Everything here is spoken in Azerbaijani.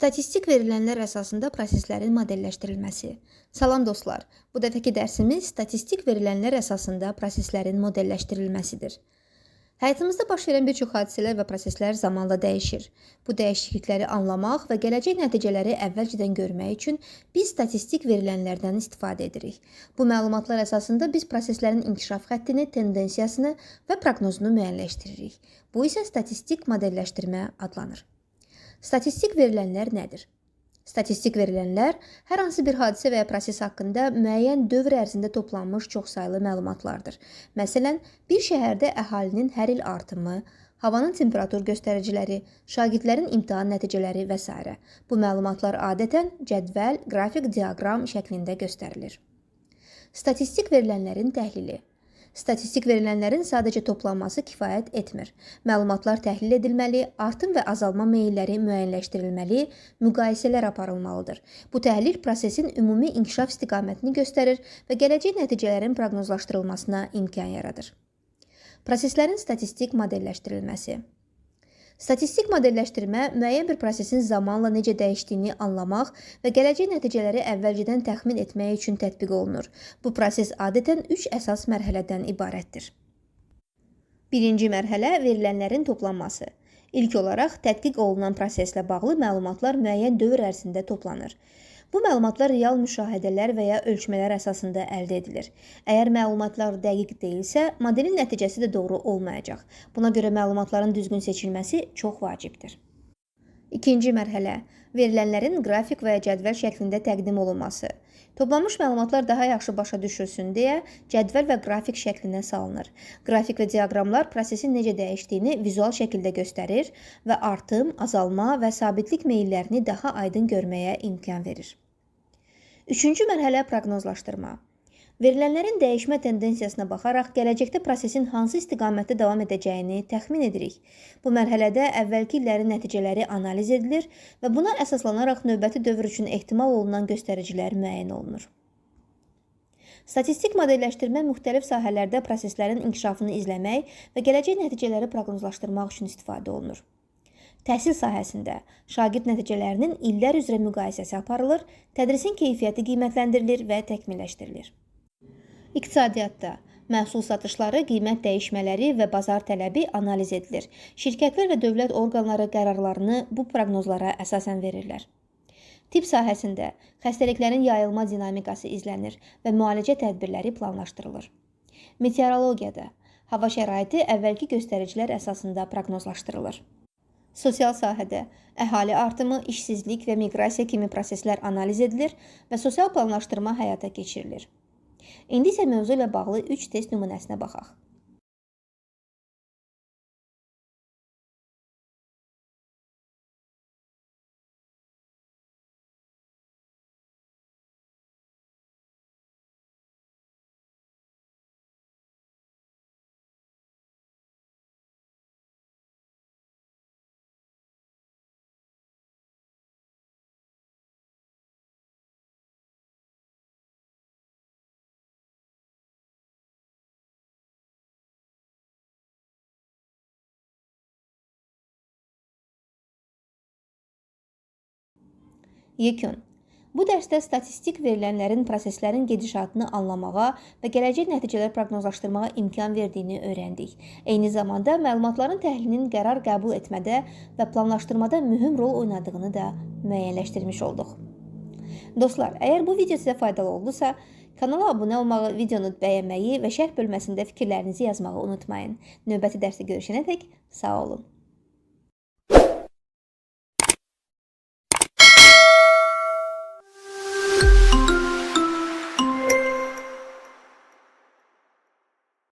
Statistik verilənlər əsasında proseslərin modelləşdirilməsi. Salam dostlar, bu dəfəki dərsimiz statistik verilənlər əsasında proseslərin modelləşdirilməsidir. Həyatımızda baş verən bir çox hadisələr və proseslər zamanla dəyişir. Bu dəyişiklikləri anlamaq və gələcək nəticələri əvvəlcədən görmək üçün biz statistik verilənlərdən istifadə edirik. Bu məlumatlar əsasında biz proseslərin inkişaf xəttini, tendensiyasını və proqnozunu müəyyənləşdiririk. Bu isə statistik modelləşdirmə adlanır. Statistik verilənlər nədir? Statistik verilənlər hər hansı bir hadisə və ya proses haqqında müəyyən dövr ərzində toplanmış çoxsaylı məlumatlardır. Məsələn, bir şəhərdə əhalinin hər il artımı, havanın temperatur göstəriciləri, şagirdlərin imtahan nəticələri və s. Bu məlumatlar adətən cədvəl, qrafik, diaqram şəklində göstərilir. Statistik verilənlərin təhlili. Statistik verilənlərin sadəcə toplanması kifayət etmir. Məlumatlar təhlil edilməli, artım və azalma meylləri müəyyənləşdirilməli, müqayisələr aparılmalıdır. Bu təhlil prosesin ümumi inkişaf istiqamətini göstərir və gələcək nəticələrin proqnozlaşdırılmasına imkan yaradır. Proseslərin statistik modelləşdirilməsi. Statistik modelləşdirmə müəyyən bir prosesin zamanla necə dəyişdiyini anlamaq və gələcək nəticələri əvvəlcədən təxmin etmək üçün tətbiq olunur. Bu proses adətən 3 əsas mərhələdən ibarətdir. Birinci mərhələ verilənlərin toplanması. İlk olaraq tədqiq olunan proseslə bağlı məlumatlar müəyyən dövr ərzində toplanır. Bu məlumatlar real müşahidələr və ya ölçmələr əsasında əldə edilir. Əgər məlumatlar dəqiq deyilsə, modelin nəticəsi də doğru olmayacaq. Buna görə məlumatların düzgün seçilməsi çox vacibdir. İkinci mərhələ – verilənlərin qrafik və ya cədvəl şəklində təqdim olunması. Toplanmış məlumatlar daha yaxşı başa düşülsün deyə cədvəl və qrafik şəklinə salınır. Qrafik və diaqramlar prosesin necə dəyişdiyini vizual şəkildə göstərir və artım, azalma və sabitlik meyllərini daha aydın görməyə imkan verir. Üçüncü mərhələ proqnozlaşdırma. Verilənlərin dəyişmə tendensiyasına baxaraq gələcəkdə prosesin hansı istiqamətdə davam edəcəyini təxmin edirik. Bu mərhələdə əvvəlki illərin nəticələri analiz edilir və buna əsaslanaraq növbəti dövr üçün ehtimal olunan göstəricilər müəyyən olunur. Statistik modelləşdirmə müxtəlif sahələrdə proseslərin inkişafını izləmək və gələcək nəticələri proqnozlaşdırmaq üçün istifadə olunur. Təhsil sahəsində şagird nəticələrinin illər üzrə müqayisəsi aparılır, tədrisin keyfiyyəti qiymətləndirilir və təkmilləşdirilir. İqtisadiyyatda məhsul satışları, qiymət dəyişmələri və bazar tələbi analiz edilir. Şirkətlər və dövlət orqanları qərarlarını bu proqnozlara əsasən verirlər. Tibb sahəsində xəstəliklərin yayılma dinamikası izlənir və müalicə tədbirləri planlaşdırılır. Meteorologiyada hava şəraiti əvvəlki göstəricilər əsasında proqnozlaşdırılır. Sosial sahədə əhali artımı, işsizlik və miqrasiya kimi proseslər analiz edilir və sosial planlaşdırma həyata keçirilir. İndi isə mövzu ilə bağlı 3 test nümunəsinə baxaq. Yekun. Bu dərsdə statistik verilənlərin proseslərin gedişatını anlamağa və gələcək nəticələr proqnozlaşdırmağa imkan verdiyini öyrəndik. Eyni zamanda məlumatların təhlilinin qərar qəbul etmədə və planlaşdırmada mühüm rol oynadığını da müəyyənləşdirmiş olduq. Dostlar, əgər bu video sizə faydalı oldusa, kanala abunə olmağı, videonu bəyənməyi və şərh bölməsində fikirlərinizi yazmağı unutmayın. Növbəti dərsdə görüşənədək sağ olun.